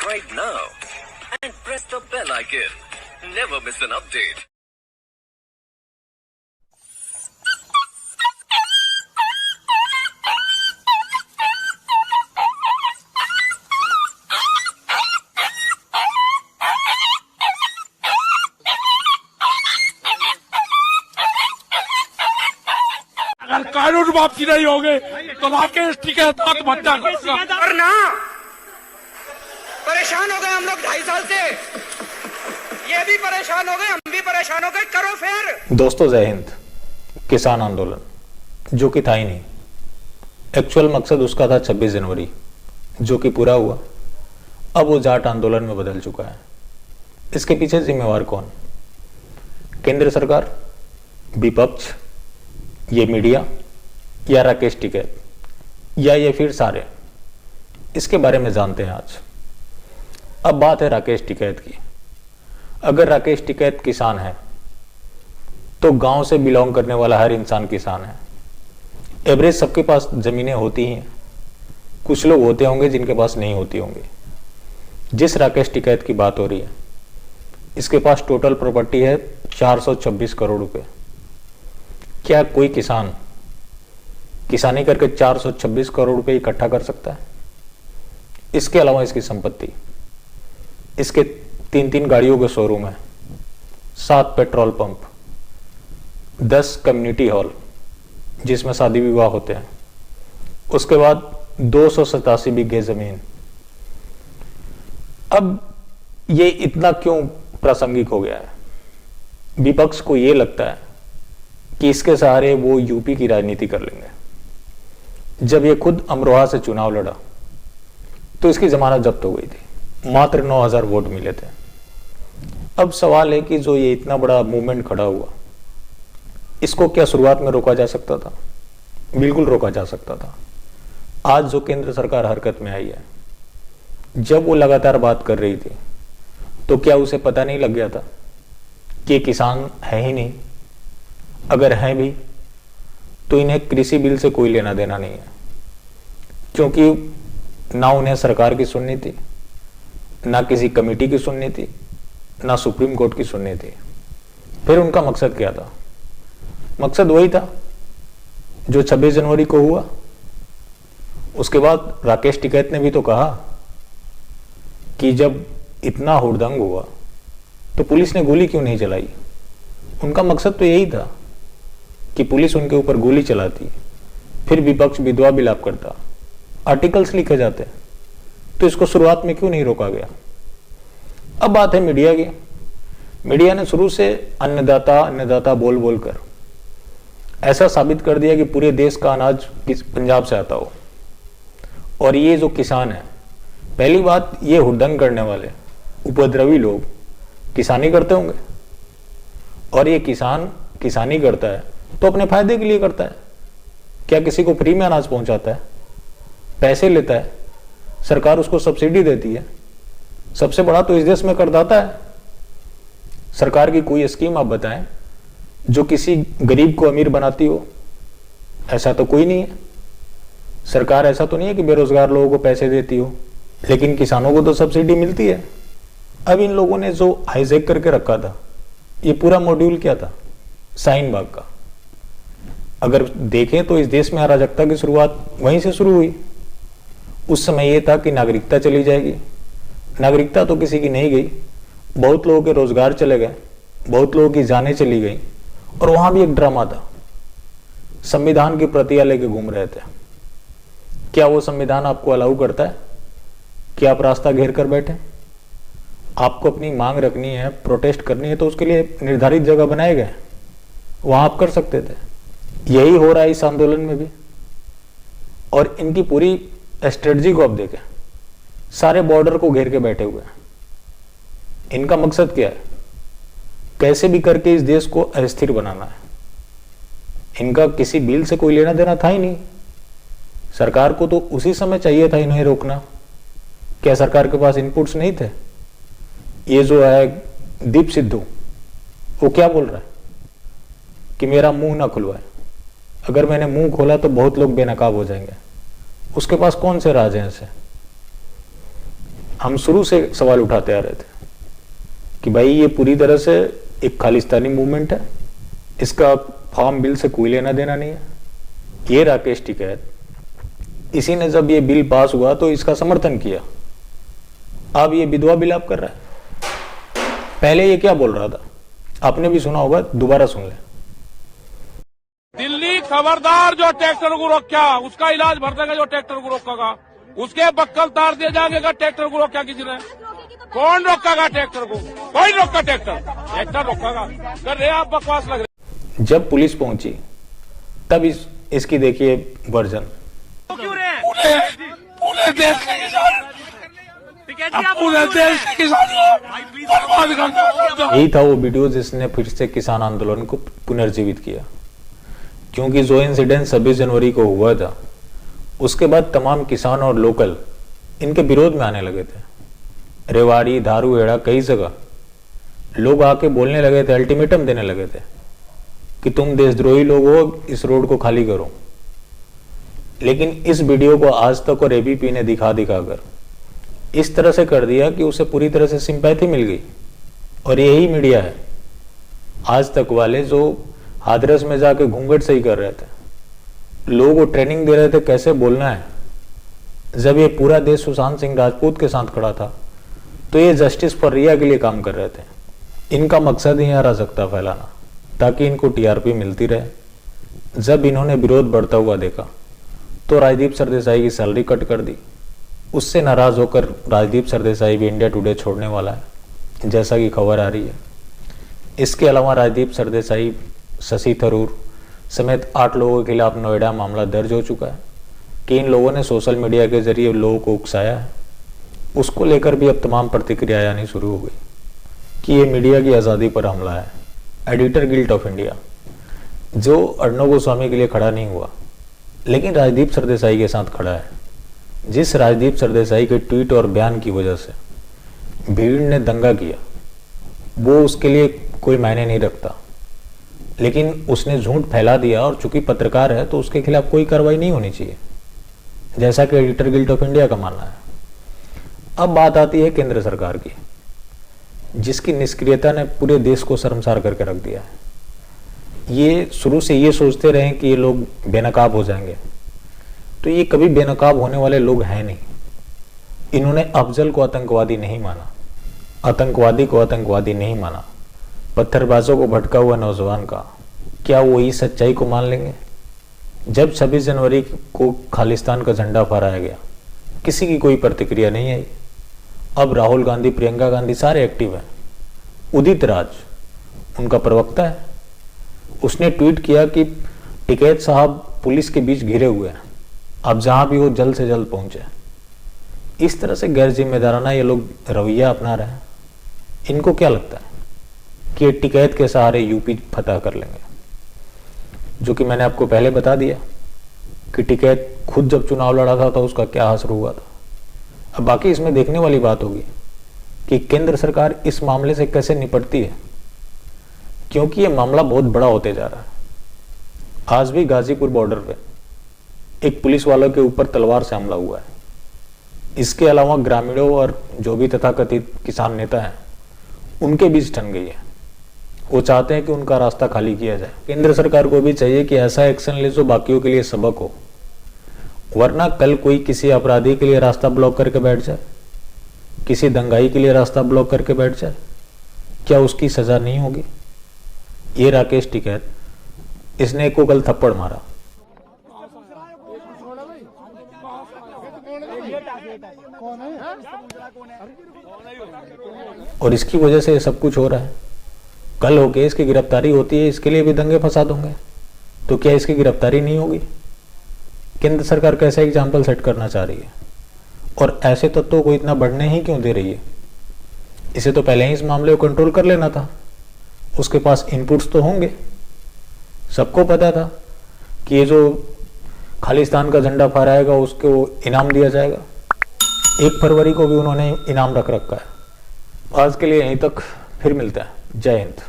subscribe now and press the bell icon. Never miss an update. अगर कानून वापसी नहीं होगे तो राकेश टिकैत आत्महत्या करेगा। और ना परेशान हो गए हम लोग 2.5 साल से, ये भी परेशान हो गए, हम भी परेशान हो गए, करो फिर। दोस्तों जय हिंद। किसान आंदोलन जो कि था ही नहीं, एक्चुअल मकसद उसका था 26 जनवरी जो कि पूरा हुआ। अब वो जाट आंदोलन में बदल चुका है। इसके पीछे जिम्मेवार कौन? केंद्र सरकार, विपक्ष, ये मीडिया या राकेश टिकैत या ये फिर सारे? इसके बारे में जानते हैं आज। अब बात है राकेश टिकैत की। अगर राकेश टिकैत किसान है तो गांव से बिलोंग करने वाला हर इंसान किसान है। एवरेज सबके पास जमीनें होती हैं, कुछ लोग होते होंगे जिनके पास नहीं होती होंगी। जिस राकेश टिकैत की बात हो रही है, इसके पास टोटल प्रॉपर्टी है 426 करोड़ रुपए। क्या कोई किसान किसानी करके 426 करोड़ रुपए इकट्ठा कर सकता है? इसके अलावा इसकी संपत्ति, इसके 3 गाड़ियों के शोरूम है, 7 पेट्रोल पंप, 10 कम्युनिटी हॉल जिसमें शादी विवाह होते हैं, उसके बाद 287 बीघे जमीन। अब ये इतना क्यों प्रासंगिक हो गया है? विपक्ष को यह लगता है कि इसके सहारे वो यूपी की राजनीति कर लेंगे। जब ये खुद अमरोहा से चुनाव लड़ा तो इसकी जमानत जब्त हो गई थी, मात्र 9000 वोट मिले थे। अब सवाल है कि जो ये इतना बड़ा मूवमेंट खड़ा हुआ, इसको क्या शुरुआत में रोका जा सकता था? बिल्कुल रोका जा सकता था। आज जो केंद्र सरकार हरकत में आई है, जब वो लगातार बात कर रही थी तो क्या उसे पता नहीं लग गया था कि किसान है ही नहीं? अगर हैं भी तो इन्हें कृषि बिल से कोई लेना देना नहीं है, क्योंकि ना उन्हें सरकार की सुननी थी, ना किसी कमेटी की सुननी थी, ना सुप्रीम कोर्ट की सुननी थी। फिर उनका मकसद क्या था? मकसद वही था जो 26 जनवरी को हुआ। उसके बाद राकेश टिकैत ने भी तो कहा कि जब इतना हुड़दंग हुआ तो पुलिस ने गोली क्यों नहीं चलाई। उनका मकसद तो यही था कि पुलिस उनके ऊपर गोली चलाती, फिर विपक्ष विधवा विलाप करता, आर्टिकल्स लिखे जाते, तो इसको शुरुआत में क्यों नहीं रोका गया? अब बात है मीडिया की। मीडिया ने शुरू से अन्नदाता अन्नदाता बोल बोल कर ऐसा साबित कर दिया कि पूरे देश का अनाज पंजाब से आता हो। और ये जो किसान है, पहली बात, ये हुड़दंग करने वाले उपद्रवी लोग किसानी करते होंगे, और ये किसान किसानी करता है तो अपने फायदे के लिए करता है। क्या किसी को फ्री में अनाज पहुंचाता है? पैसे लेता है, सरकार उसको सब्सिडी देती है। सबसे बड़ा तो इस देश में करदाता है। सरकार की कोई स्कीम आप बताएं जो किसी गरीब को अमीर बनाती हो? ऐसा तो कोई नहीं है। सरकार ऐसा तो नहीं है कि बेरोजगार लोगों को पैसे देती हो, लेकिन किसानों को तो सब्सिडी मिलती है। अब इन लोगों ने जो हाईजैक करके रखा था, ये पूरा मॉड्यूल क्या था? शाहीन बाग का। अगर देखें तो इस देश में अराजकता की शुरुआत वहीं से शुरू हुई। उस समय यह था कि नागरिकता चली जाएगी। नागरिकता तो किसी की नहीं गई, बहुत लोगों के रोजगार चले गए, बहुत लोगों की जानें चली गई। और वहां भी एक ड्रामा था, संविधान की प्रतियां लेके घूम रहे थे। क्या वो संविधान आपको अलाउ करता है कि आप रास्ता घेर कर बैठे? आपको अपनी मांग रखनी है, प्रोटेस्ट करनी है, तो उसके लिए निर्धारित जगह बनाए गए, वहां आप कर सकते थे। यही हो रहा है इस आंदोलन में भी। और इनकी पूरी स्ट्रेटजी को आप देखें, सारे बॉर्डर को घेर के बैठे हुए हैं। इनका मकसद क्या है? कैसे भी करके इस देश को अस्थिर बनाना है। इनका किसी बिल से कोई लेना देना था ही नहीं। सरकार को तो उसी समय चाहिए था इन्हें रोकना। क्या सरकार के पास इनपुट्स नहीं थे? ये जो है दीप सिद्धू, वो क्या बोल रहा है कि मेरा मुंह ना खुलवाए, अगर मैंने मुंह खोला तो बहुत लोग बेनकाब हो जाएंगे। उसके पास कौन से राज हैं ऐसे? हम शुरू से सवाल उठाते आ रहे थे कि भाई ये पूरी तरह से एक खालिस्तानी मूवमेंट है, इसका फार्म बिल से कोई लेना देना नहीं है। ये राकेश टिकैत, इसी ने जब ये बिल पास हुआ तो इसका समर्थन किया। अब ये विधवा बिल आप कर रहा है। पहले ये क्या बोल रहा था आपने भी सुना होगा, दोबारा सुन ले। दिल्ली खबरदार, जो ट्रैक्टर को रोका उसका इलाज भर देगा, जो ट्रैक्टर को रोकेगा उसके बक्कल तार दिए जाएंगे। ट्रैक्टर को रोका किसी ने? कौन रोकेगा ट्रैक्टर को? कोई रोका ट्रैक्टर रोकेगा? कर रहे आप बकवास लग रहे। जब पुलिस पहुंची तब इसकी देखिए वर्जन। पूरे देश के किसान, पूरे देश के किसानों बर्बाद कर दो। यही था वो वीडियो जिसने फिर से किसान आंदोलन को पुनर्जीवित किया, क्योंकि जो इंसिडेंट 26 जनवरी को हुआ था उसके बाद तमाम किसान और लोकल इनके विरोध में आने लगे थे। रेवाड़ी, धारूहेड़ा, कई जगह लोग आके बोलने लगे थे, अल्टीमेटम देने लगे थे कि तुम देशद्रोही लोग हो, इस रोड को खाली करो। लेकिन इस वीडियो को आज तक और एबीपी ने दिखा कर इस तरह से कर दिया कि उसे पूरी तरह से सिंपैथी मिल गई। और यही मीडिया है आज तक वाले जो हाथरस में जाके घूंघट सही कर रहे थे, लोगों को ट्रेनिंग दे रहे थे कैसे बोलना है। जब ये पूरा देश सुशांत सिंह राजपूत के साथ खड़ा था तो ये जस्टिस फॉर रिया के लिए काम कर रहे थे। इनका मकसद ही अराजकता फैलाना ताकि इनको टीआरपी मिलती रहे। जब इन्होंने विरोध बढ़ता हुआ देखा तो राजदीप सरदेसाई की सैलरी कट कर दी। उससे नाराज होकर राजदीप सरदेसाई भी इंडिया टुडे छोड़ने वाला है, जैसा कि खबर आ रही है। इसके अलावा राजदीप सरदेसाई, शशि थरूर समेत 8 लोगों के खिलाफ नोएडा मामला दर्ज हो चुका है कि इन लोगों ने सोशल मीडिया के जरिए लोगों को उकसाया है। उसको लेकर भी अब तमाम प्रतिक्रियाएं आनी शुरू हो गई कि ये मीडिया की आज़ादी पर हमला है। एडिटर गिल्ड ऑफ इंडिया जो अर्णव गोस्वामी के लिए खड़ा नहीं हुआ लेकिन राजदीप सरदेसाई के साथ खड़ा है। जिस राजदीप सरदेसाई के ट्वीट और बयान की वजह से भीड़ ने दंगा किया वो उसके लिए कोई मायने नहीं रखता, लेकिन उसने झूठ फैला दिया और चूंकि पत्रकार है तो उसके खिलाफ कोई कार्रवाई नहीं होनी चाहिए, जैसा कि एडिटर गिल्ड ऑफ इंडिया का मानना है। अब बात आती है केंद्र सरकार की, जिसकी निष्क्रियता ने पूरे देश को शर्मसार करके रख दिया है। ये शुरू से ये सोचते रहे कि ये लोग बेनकाब हो जाएंगे, तो ये कभी बेनकाब होने वाले लोग हैं नहीं। इन्होंने अफजल को आतंकवादी नहीं माना, आतंकवादी को आतंकवादी नहीं माना, पत्थरबाजों को भटका हुआ नौजवान का। क्या वो इस सच्चाई को मान लेंगे? जब 26 जनवरी को खालिस्तान का झंडा फहराया गया किसी की कोई प्रतिक्रिया नहीं आई। अब राहुल गांधी, प्रियंका गांधी सारे एक्टिव हैं। उदित राज उनका प्रवक्ता है, उसने ट्वीट किया कि टिकैत साहब पुलिस के बीच घिरे हुए हैं, अब जहां भी वो जल्द से जल्द पहुंचे। इस तरह से गैर जिम्मेदाराना ये लोग रवैया अपना रहे हैं। इनको क्या लगता है कि ये टिकैत के सहारे यूपी फतह कर लेंगे? जो कि मैंने आपको पहले बता दिया कि टिकैत खुद जब चुनाव लड़ा था तो उसका क्या असर हुआ था। अब बाकी इसमें देखने वाली बात होगी कि केंद्र सरकार इस मामले से कैसे निपटती है, क्योंकि ये मामला बहुत बड़ा होते जा रहा है। आज भी गाजीपुर बॉर्डर पे एक पुलिस वालों के ऊपर तलवार से हमला हुआ है। इसके अलावा ग्रामीणों और जो भी तथाकथित किसान नेता हैं उनके बीच ठन गई है। वो चाहते हैं कि उनका रास्ता खाली किया जाए। केंद्र सरकार को भी चाहिए कि ऐसा एक्शन ले जो बाकियों के लिए सबक हो, वरना कल कोई किसी अपराधी के लिए रास्ता ब्लॉक करके बैठ जाए, किसी दंगाई के लिए रास्ता ब्लॉक करके बैठ जाए, क्या उसकी सजा नहीं होगी? ये राकेश टिकैत, इसने को कल थप्पड़ मारा, और इसकी वजह से सब कुछ हो रहा है। कल होके इसकी गिरफ्तारी होती है, इसके लिए भी दंगे फसाद होंगे, तो क्या इसकी गिरफ्तारी नहीं होगी? केंद्र सरकार कैसा एग्जाम्पल सेट करना चाह रही है, और ऐसे तत्वों को इतना बढ़ने ही क्यों दे रही है? इसे तो पहले ही इस मामले को कंट्रोल कर लेना था। उसके पास इनपुट्स तो होंगे। सबको पता था कि ये जो खालिस्तान का झंडा फहराएगा उसको इनाम दिया जाएगा। 1 फरवरी को भी उन्होंने इनाम रख रखा है। आज के लिए यहीं तक, फिर मिलता है। जय हिंद।